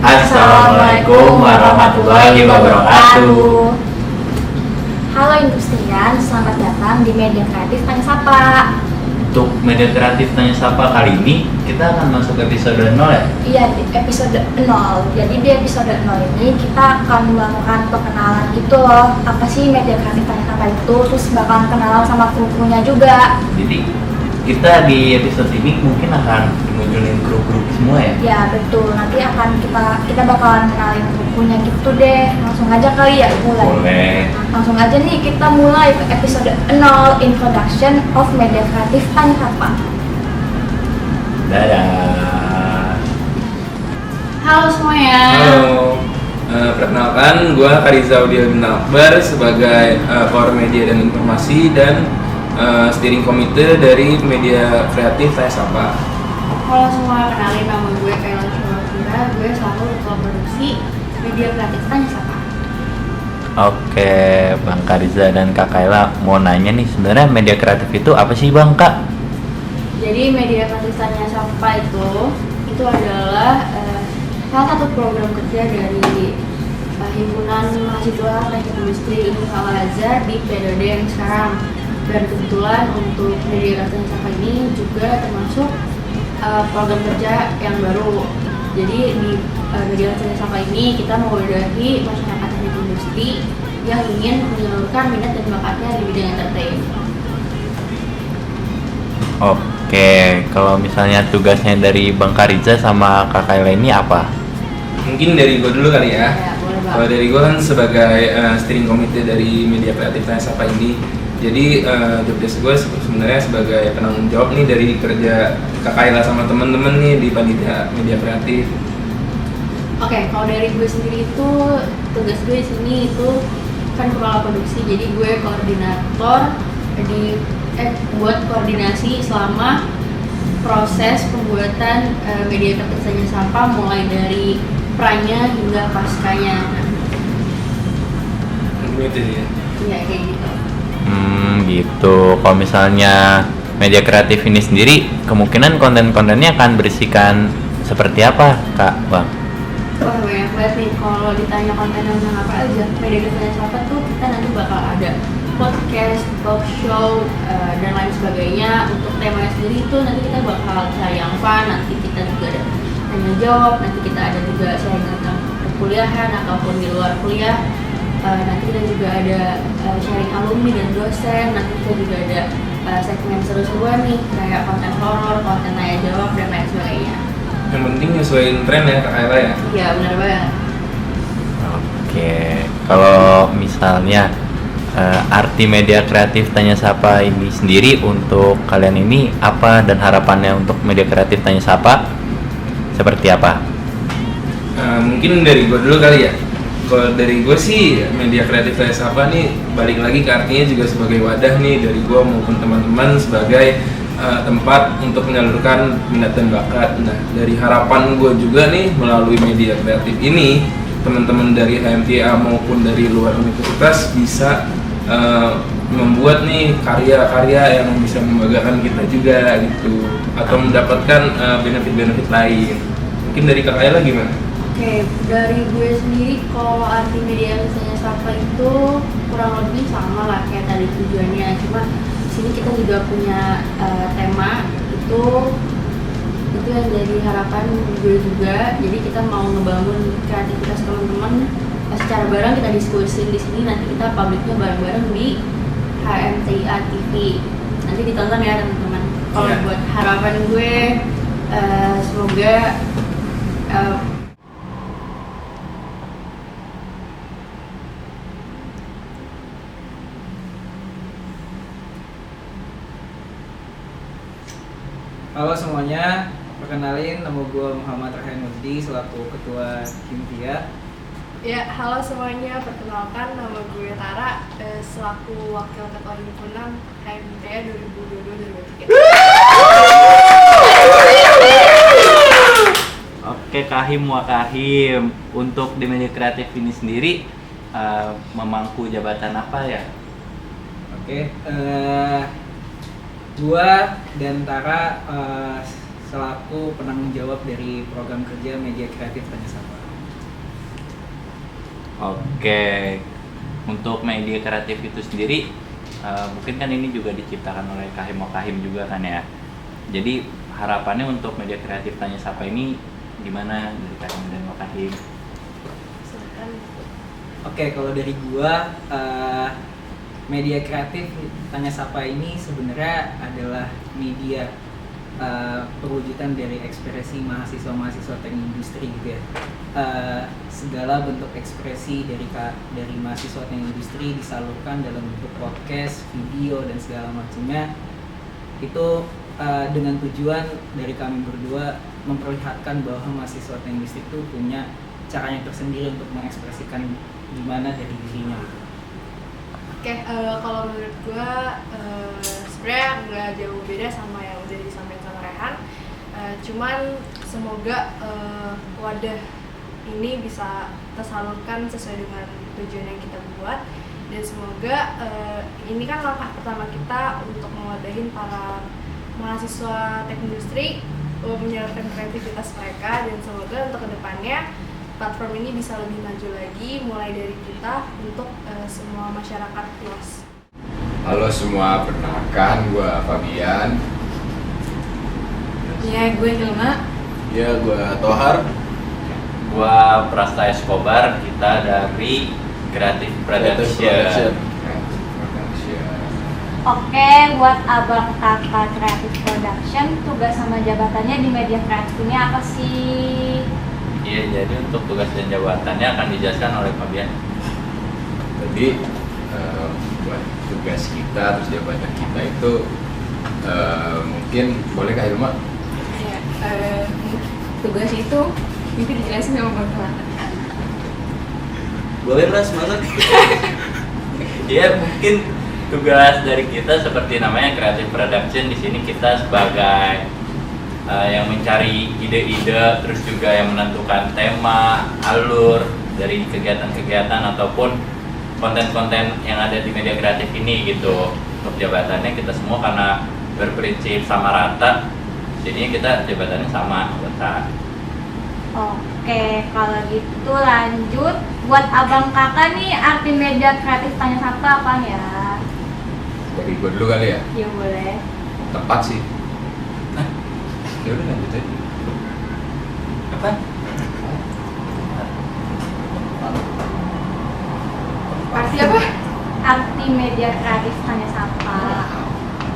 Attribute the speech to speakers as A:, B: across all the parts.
A: Assalamualaikum warahmatullahi wabarakatuh.
B: Halo Industrian, selamat datang di Media Kreatif Tanya Sapa.
A: Untuk Media Kreatif Tanya Sapa kali ini kita akan masuk episode 0 ya?
B: Iya, di episode 0. Jadi di episode 0 ini kita akan melakukan perkenalan gitu loh. Apa sih Media Kreatif Tanya Sapa itu? Terus bakalan kenalan sama kru-krunya juga.
A: Jadi kita di episode ini mungkin akan munculin grup-grup semua ya?
B: Ya betul, nanti akan kita bakalan kenalin kru-krunya gitu deh. Langsung aja kali ya mulai.
A: Boleh.
B: Langsung aja nih kita mulai ke episode 0, Introduction of Media Kreatif Tanya Sapa.
A: Dadah.
B: Halo semuanya.
C: Halo, perkenalkan gue Karizaudia bin Akbar sebagai Power Media dan Informasi dan Steering Komite dari Media Kreatif Tanya Sapa.
D: Halo semua, kenalin nama gue Kayla Shurafira, gue selaku ketua produksi Media Kreatif Tanya Sapa.
A: Oke, Bang Kariza dan Kak Kayla mau nanya nih, sebenarnya media kreatif itu apa sih Bang, Kak?
D: Jadi Media Kreatif Tanya Sapa itu adalah salah satu program kerja dari Himpunan Mahasiswa Teknik Industri Universitas Al-Azhar di periode yang sekarang. Dan kebetulan untuk Media Kreatif Tanya Sapa ini juga termasuk program kerja yang baru. Jadi di Media Kreatif Tanya Sapa ini kita mewadahi masyarakat teknik industri yang ingin menyalurkan minat dan bakatnya di bidang entertain.
A: Oke, kalau misalnya tugasnya dari Bang Kariza sama Kak Kayla ini apa?
C: Mungkin dari gue dulu kali ya.
D: Ya, boleh Bang.
C: Kalau dari gue kan sebagai Steering Komite dari Media Kreatif Tanya Sapa ini, jadi job desk gue sebenarnya sebagai penanggung jawab nih dari kerja Kak Kayla sama temen-temen nih di panitia Media Kreatif.
D: Oke, kalau dari gue sendiri itu tugas gue di sini itu kan kepala produksi, jadi gue koordinator buat koordinasi selama proses pembuatan Media Kreatif Tanya Sapa mulai dari pranya hingga paskanya.
C: Gitu sih ya.
D: Iya kayak gitu.
A: Gitu. Kalau misalnya media kreatif ini sendiri, kemungkinan konten-kontennya akan berisikan seperti apa, Kak, Bang?
D: Wah banyak banget nih, kalau ditanya konten yang apa aja, Media Kreatif Tanya Sapa tuh kita nanti bakal ada podcast, talk show, dan lain sebagainya. Untuk temanya sendiri itu nanti kita bakal cari yang fun, nanti kita juga ada tanya jawab, nanti kita ada juga sharing tentang perkuliahan ataupun di luar kuliah. Nanti kita juga ada sharing alumni dan dosen, nanti kita juga ada segmen seru-seruan nih, kayak konten horor, konten tanya jawab, dan lain sebagainya.
C: Yang penting nyesuaiin tren ya Kak Kayla ya.
D: Iya benar banget.
A: Oke, kalau misalnya arti media kreatif Tanya Sapa ini sendiri untuk kalian ini apa, dan harapannya untuk media kreatif Tanya Sapa seperti apa?
C: Mungkin dari gue dulu kali ya. Kalau dari gue sih Media Kreatif Tanya Sapa nih balik lagi ke artinya juga sebagai wadah nih dari gue maupun teman-teman sebagai tempat untuk menyalurkan minat dan bakat. Nah dari harapan gue juga nih melalui media kreatif ini teman-teman dari HMTA maupun dari luar universitas bisa membuat nih karya-karya yang bisa membanggakan kita juga gitu, atau mendapatkan benefit-benefit lain. Mungkin dari Kak Kayla gimana?
D: Oke, dari gue sendiri kalau arti Media Kreatif Tanya Sapa itu kurang lebih sama lah kayak tadi tujuannya. Cuma di sini kita juga punya tema itu yang jadi harapan gue juga. Jadi kita mau ngebangun kreativitas teman-teman secara bareng, kita diskusin di sini, nanti kita publiknya bareng-bareng di HMTA TV. Nanti ditonton ya teman-teman. Kalau
C: Iya.
D: buat harapan gue semoga
E: Halo semuanya, perkenalin nama gue Muhammad Rahyan Muzdi selaku Ketua Himtia.
F: Ya, halo semuanya, perkenalkan nama gue Tara selaku Wakil Ketua Himpunan HMTA 2022-2023.
A: Oke, Kahim Wakahim, untuk di media kreatif ini sendiri memangku jabatan apa ya?
E: Oke, gua dan Tara selaku penanggung jawab dari program kerja Media Kreatif Tanya Sapa.
A: Oke, untuk media kreatif itu sendiri, mungkin kan ini juga diciptakan oleh Kahim Mokahim juga kan ya. Jadi harapannya untuk media kreatif Tanya Sapa ini gimana dari Kahim dan Mokahim?
F: Silakan.
E: Oke, kalau dari gua media kreatif Tanya Sapa ini sebenarnya adalah media perwujudan dari ekspresi mahasiswa-mahasiswa teknik industri gitu ya. Segala bentuk ekspresi dari mahasiswa teknik industri disalurkan dalam bentuk podcast, video dan segala macamnya. Itu dengan tujuan dari kami berdua memperlihatkan bahwa mahasiswa teknik industri itu punya caranya tersendiri untuk mengekspresikan gimana dari dirinya gitu.
F: Oke, kalau menurut gua sebenarnya nggak jauh beda sama yang udah disampaikan sama Rehan. Cuman semoga wadah ini bisa tersalurkan sesuai dengan tujuan yang kita buat, dan semoga ini kan langkah pertama kita untuk mewadahin para mahasiswa teknik industri menyalurkan kreativitas mereka, dan semoga untuk kedepannya platform ini bisa lebih maju lagi mulai dari kita untuk semua masyarakat luas.
G: Halo semua, perkenalkan gue Fabian.
D: Ya, gue Hilma.
G: Ya, gue Tohar.
A: Gua Prasta Escobar, kita dari Creative Production.
B: Oke, buat abang kakak Creative Production, tugas sama jabatannya di media kreatif ini apa sih?
A: Iya, jadi untuk tugas dan jabatannya akan dijelaskan oleh Fabian.
G: Jadi buat tugas kita terus jabatan kita itu mungkin boleh Kak Hilma?
D: Ya, tugas itu mungkin dijelasin sama Bang Tohar.
E: Boleh lah, semangat.
A: Iya, mungkin tugas dari kita seperti namanya Creative Production. Di sini kita sebagai yang mencari ide-ide, terus juga yang menentukan tema, alur dari kegiatan-kegiatan ataupun konten-konten yang ada di media kreatif ini gitu. Untuk jabatannya kita semua karena berprinsip sama rata, jadinya kita jabatannya sama anggota.
B: Oke, kalau gitu lanjut. Buat abang kakak nih, arti media kreatif Tanya Sapa apa ya?
G: Dari gue dulu kali ya?
B: Ya boleh.
G: Tepat sih. Ya udah lanjut aja.
A: Apa?
D: Arti apa?
B: Arti media kreatif Tanya Sapa.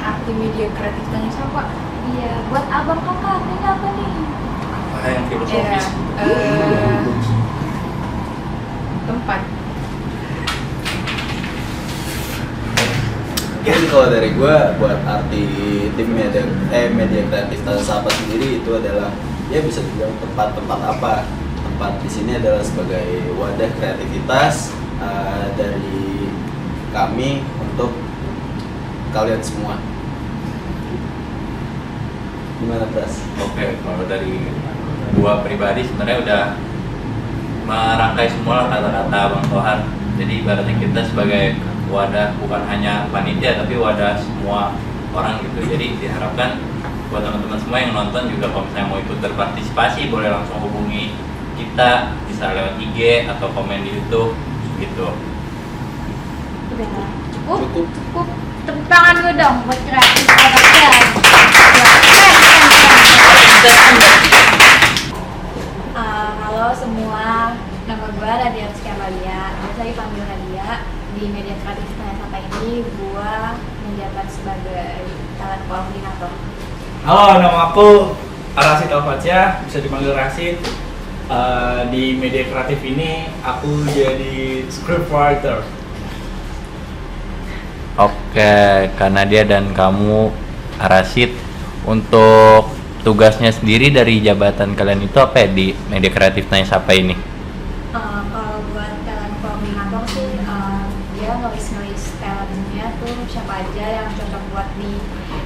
D: Arti media kreatif Tanya Sapa.
B: Iya, buat abang kakak artinya apa nih?
A: Apa yang filosofis?
D: Tempat.
H: Jadi kalau dari gue, buat arti tim media kreatif Tanya Sapa sendiri itu adalah, ya bisa dibilang tempat apa? Tempat di sini adalah sebagai wadah kreativitas dari kami untuk kalian semua. Gimana, Pras?
A: Oke, kalau dari gua pribadi sebenarnya udah merangkai semua kata-kata Bang Tohar. Jadi ibaratnya kita sebagai wadah bukan hanya panitia tapi wadah semua orang gitu. Jadi diharapkan buat teman-teman semua yang nonton juga kalau misalnya mau ikut berpartisipasi boleh langsung hubungi kita, bisa lewat IG atau komen di YouTube gitu.
B: Udah cukup? Cukup. Tepuk tangan dulu dong buat kreatif production. Halo semua, nama gue Radia Rizky Amalia, biasa dipanggil Radia. Di media kreatif Tanya Sapa ini gue menjabat sebagai talent koordinator.
E: Halo, nama aku Arasid Alfatsyah, bisa dipanggil Rasid. Di media kreatif ini aku jadi scriptwriter.
A: Oke, karena dia dan kamu Arasid, untuk tugasnya sendiri dari jabatan kalian itu apa ya di media kreatif Tanya Sapa ini?
B: Kalau buat talent koordinator sih dia ngelis talentnya tuh siapa aja yang cocok buat di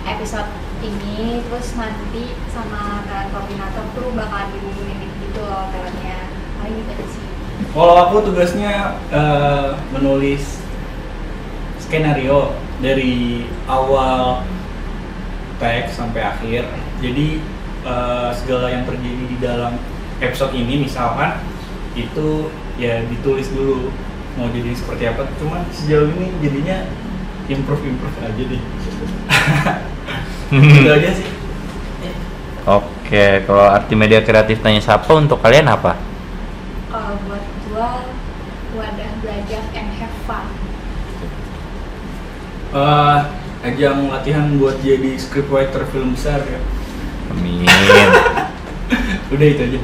B: episode ini, terus nanti sama talent koordinator tuh bakal dihubungin gitu loh talentnya. Paling gitu sih.
E: Kalau aku tugasnya menulis skenario dari awal teks sampai akhir. Jadi segala yang terjadi di dalam episode ini misalkan itu
I: ya ditulis dulu mau jadi seperti apa. Cuman sejauh ini jadinya improve aja deh. Itu aja sih.
A: Oke, kalau arti media kreatif tanya siapa untuk kalian apa?
B: Kalau buat gua wadah belajar and have fun.
I: Ajang latihan buat jadi scriptwriter film besar ya.
A: Amin.
I: Udah itu aja.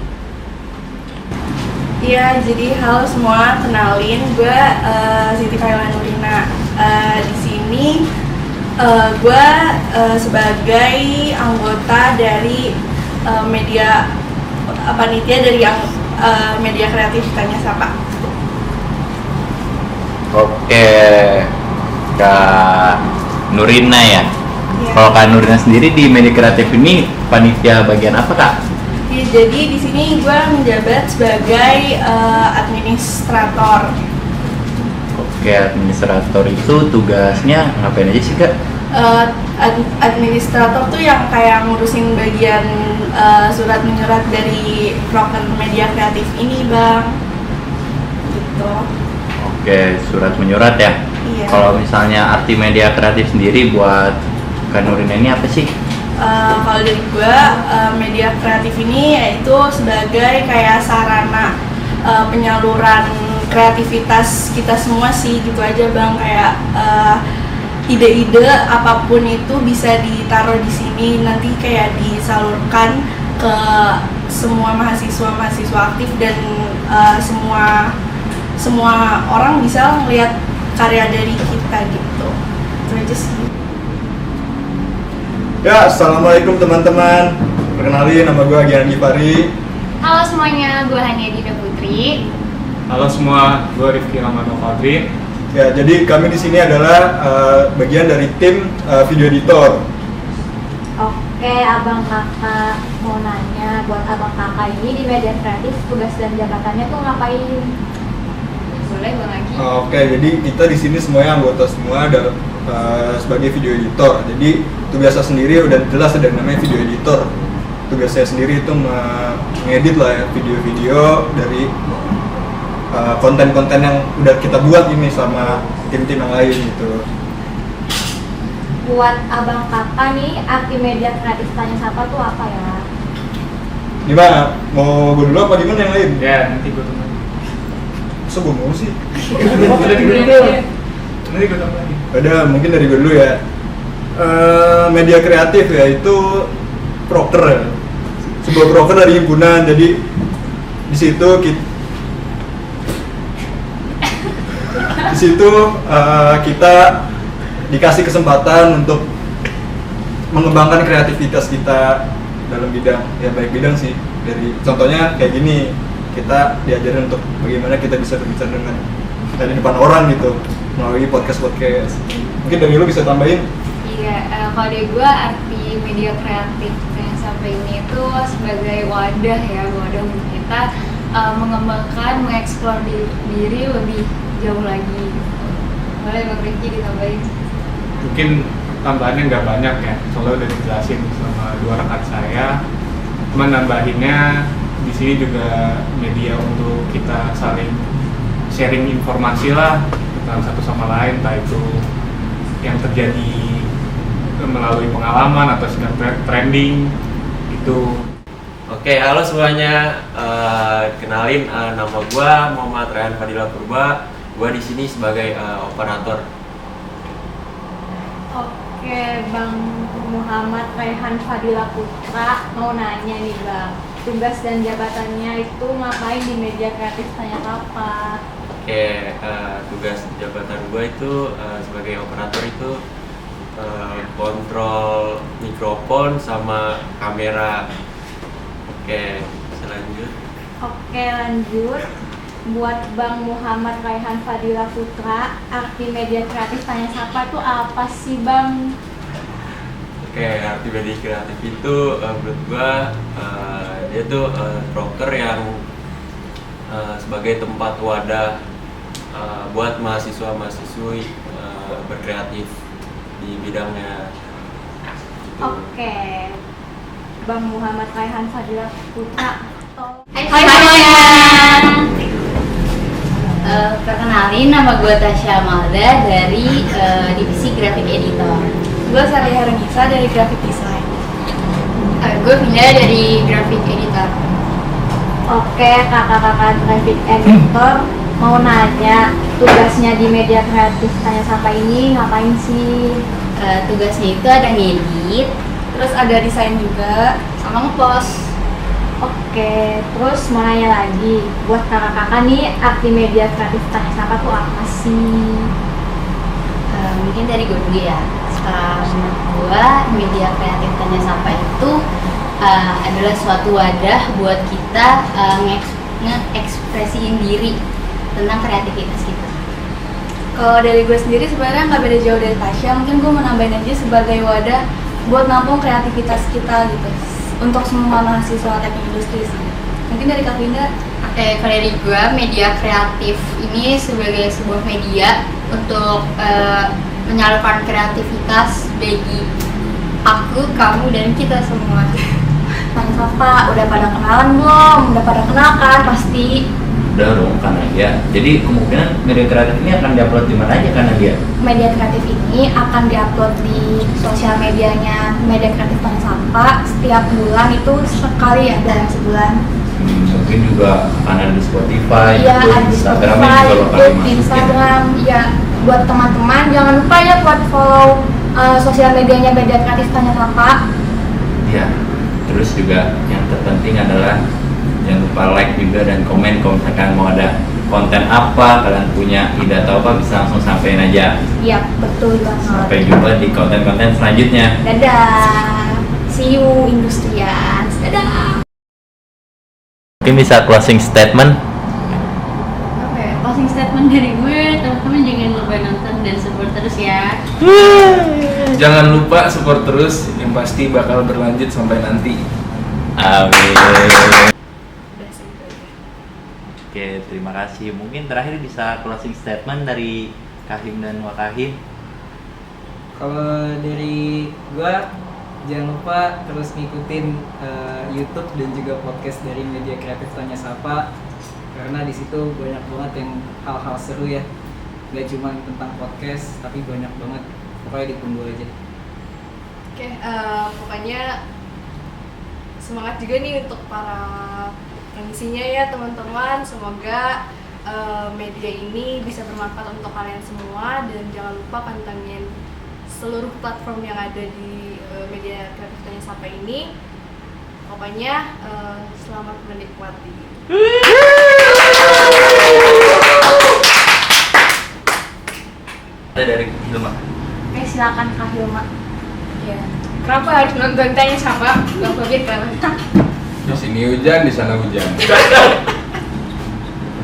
F: Iya, jadi halo semua, kenalin gue Siti Kaila Nurina. Di sini gue sebagai anggota dari media panitia dari yang media kreatif Tanya Sapa.
A: Oke, Kak Nurina ya.
F: Iya.
A: Kalau Kak Nurina sendiri di media kreatif ini panitia bagian apa, Kak?
F: Iya, jadi di sini gue menjabat sebagai administrator.
A: Oke, administrator itu tugasnya ngapain aja sih, Kak?
F: Administrator tuh yang kayak ngurusin bagian surat menyurat dari broker media kreatif ini, Bang. Gitu.
A: Oke, surat menyurat ya.
F: Iya.
A: Kalau misalnya arti media kreatif sendiri buat Kak Nurina ini apa sih?
F: Kalau dari gue, media kreatif ini yaitu sebagai kayak sarana penyaluran kreativitas kita semua sih, gitu aja Bang. Kayak ide-ide apapun itu bisa ditaruh di sini, nanti kayak disalurkan ke semua mahasiswa aktif dan semua orang bisa melihat karya dari kita gitu. Itu aja sih.
J: Ya, assalamualaikum teman-teman. Perkenalin, nama gue Agian Gifari.
B: Halo semuanya, gue Hania Dina Putri.
I: Halo semua, gue Rifki Ramano Fadri.
J: Ya, jadi kami di sini adalah bagian dari tim video editor.
B: Oke, abang kakak mau nanya, buat abang kakak ini di media kreatif tugas dan jabatannya tuh ngapain? Boleh Bang Agi?
J: Oke, jadi kita di sini semuanya anggota semua ada sebagai video editor. Jadi tugas saya sendiri udah jelas ada namanya video editor. Tugas saya sendiri itu mengedit lah ya video-video dari konten-konten yang udah kita buat ini sama tim-tim yang lain gitu.
B: Buat abang kakak nih, arti media kreatif Tanya Sapa tuh apa ya?
J: Gimana? Mau gue dulu apa gimana yang lain?
I: Ya, nanti gue tunggu.
J: Masa gue mau sih?
I: Nanti gue tunggu lagi.
J: Ada, mungkin dari gue dulu ya. Media kreatif ya itu proker ya. Sebuah proker dari himpunan. Jadi di situ kita dikasih kesempatan untuk mengembangkan kreativitas kita dalam bidang, ya baik bidang sih. Dari contohnya kayak gini, kita diajarin untuk bagaimana kita bisa berbicara dengan dari depan orang gitu melalui podcast. Mungkin dari lu bisa tambahin?
B: Iya, kalau dari gue arti media kreatif Tanya Sapa ini itu sebagai wadah ya, wadah untuk kita mengembangkan, mengeksplor diri lebih jauh lagi. Boleh Bang Rifki ditambahin?
I: Mungkin tambahannya nggak banyak ya, soalnya udah dijelasin sama dua rekan saya. Cuman nambahinnya di sini juga media untuk kita saling sharing informasi lah tentang satu sama lain, entah itu yang terjadi melalui pengalaman atau sedang trending itu.
K: Oke, halo semuanya. Kenalin, nama gue Muhammad Rayhan Fadila Purba. Gue di sini sebagai operator.
B: Oke, Bang Muhammad Rayhan Fadila Putra mau nanya nih Bang, tugas dan jabatannya itu ngapain di media kreatif Tanya Sapa?
K: Oke, tugas jabatan gue itu sebagai operator itu kontrol mikrofon sama kamera. Oke, bisa lanjut.
B: Oke, lanjut. Buat Bang Muhammad Rayhan Fadila Putra, arti media kreatif Tanya Sapa itu apa sih Bang?
K: Oke, arti media kreatif itu menurut gua dia tuh broker yang sebagai tempat wadah buat mahasiswa-mahasiswi berkreatif di bidangnya.
B: Oke, Bang Muhammad Rayhan Fadila Putra.
D: Hai semuanya. Perkenalin, nama gue Tasya Malda dari divisi graphic editor.
F: Gue Saria Harunisa dari graphic design.
D: Gue Vinda dari graphic editor.
B: Oke, kakak-kakak graphic editor mau nanya, tugasnya di media kreatif Tanya Sapa ini ngapain sih?
D: Tugasnya itu ada ngedit,
F: Terus ada desain juga.
D: sama ngepost.
B: Oke, terus mau nanya lagi, buat kakak-kakak nih, arti media kreatif Tanya Sapa tuh apa sih?
D: Mungkin dari gue dulu ya. Menurut gue, media kreatif Tanya Sapa itu adalah suatu wadah buat kita nge-ekspresiin diri tentang kreativitas kita.
F: Kalau dari gue sendiri sebenarnya nggak beda jauh dari Tasya. Mungkin gue mau nambahin aja sebagai wadah buat nampung kreativitas kita gitu. Untuk semua mahasiswa teknik industri sih. Mungkin dari Kak Vinda.
D: Oke, kalau dari gue, media kreatif ini sebagai sebuah media untuk menyalurkan kreativitas bagi aku, kamu, dan kita semua.
B: Tanya Sapa, udah pada kenalan belum? Udah pada kenal kan pasti?
A: Udah dong, kan Nadia. Jadi kemungkinan media kreatif ini akan diupload di mana aja kan Nadia?
B: Media kreatif ini akan diupload di sosial medianya Media Kreatif Tanya Sapa setiap bulan, itu sekali ya dalam sebulan.
A: Mungkin juga akan ada di Spotify,
B: Iya, ada di
A: Instagram
B: Spotify,
A: juga bakal
B: di
A: dimasukin.
B: Instagram. Ya, buat teman-teman jangan lupa ya buat follow sosial medianya Media Kreatif Tanya Sapa.
A: Ya, terus juga yang terpenting adalah jangan lupa like juga dan komen kalau misalkan mau ada konten apa, kalian punya ide atau apa bisa langsung sampein aja.
B: Iya, betul banget.
A: Sampai jumpa di konten-konten selanjutnya.
B: Dadah. See you Industrians. Dadah.
A: Mungkin bisa closing statement.
D: Oke, closing statement dari gue, teman-teman jangan lupa nonton dan support terus ya.
C: Jangan lupa support terus, yang pasti bakal berlanjut sampai nanti.
A: Amin. Oke, terima kasih. Mungkin terakhir bisa closing statement dari Kahim dan Wakahim.
E: Kalau dari gua, jangan lupa terus ngikutin YouTube dan juga podcast dari Media Kreatif Tanya Sapa, karena di situ banyak banget yang hal-hal seru ya, nggak cuma tentang podcast tapi banyak banget. Pokoknya ditunggu aja.
F: Oke, pokoknya semangat juga nih untuk para pengisinya ya teman-teman. Semoga media ini bisa bermanfaat untuk kalian semua, dan jangan lupa pantengin seluruh platform yang ada di Media Kreatif Tanya Sapa ini. Pokoknya selamat menikmati.
A: Ada dari Hilma.
B: Oke, silakan Kak Hilma.
F: Ya. Kenapa harus nonton Tanya Sapa? Gak begitu.
G: Di sini hujan, di sana hujan.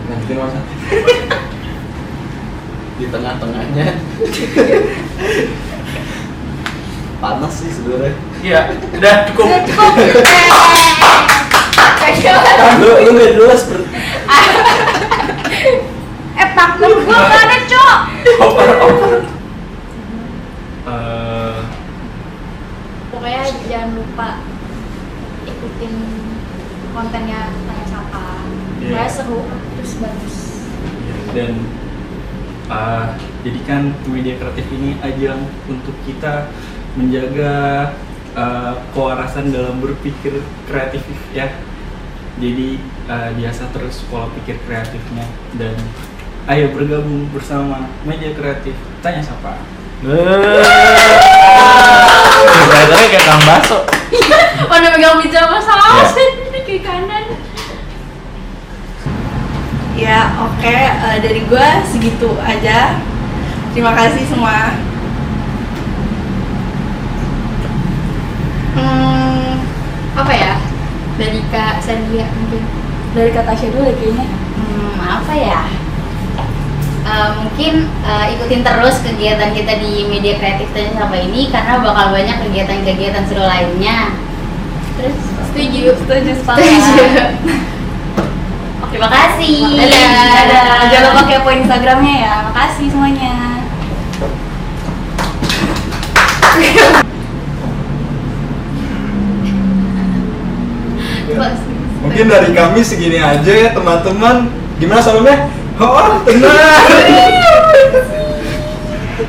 G: Lanjutin masa.
H: Di tengah-tengahnya panas sih sebenarnya.
A: Iya, udah cukup.
H: Lu nggak jelas
B: Partner gue gak ada, Cok. Pokoknya jangan lupa ikutin kontennya Tanya Sapa. Pokoknya seru, terus bagus.
I: Dan jadikan media kreatif ini ajang untuk kita menjaga kewarasan dalam berpikir kreatif ya. Jadi biasa terus pola pikir kreatifnya, dan ayo bergabung bersama Media Kreatif Tanya Sapa.
A: Kelihatannya kayak Kang Baso.
D: Pada megang pizza sama saus di kiri kanan.
F: Ya, oke, dari gue segitu aja. Terima kasih semua.
D: Apa ya? Dari Kak Sandia mungkin.
F: Dari Kak Tasya dulu kayaknya.
D: Apa ya? Mungkin ikutin terus kegiatan kita di Media Kreatif Tanya Sapa ini, karena bakal banyak kegiatan-kegiatan seru lainnya. Terus
F: Setuju.
D: sepakat. Terima kasih.
F: Dadah. Jangan lupa kepo Instagramnya ya. Makasih semuanya.
J: Mungkin dari kami segini aja ya teman-teman. Gimana salamnya? Oh, tenang.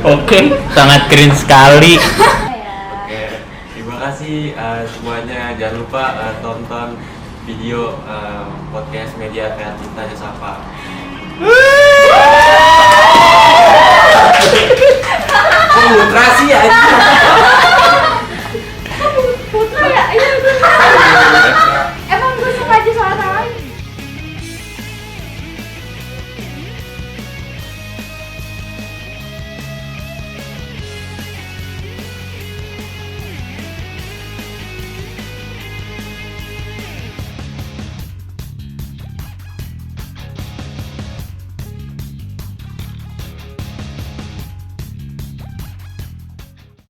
A: Oke, sangat keren sekali.
K: Oke, terima kasih semuanya. Jangan lupa tonton video podcast Media Kreatif Tanya Sapa.
C: Konsentrasi aja.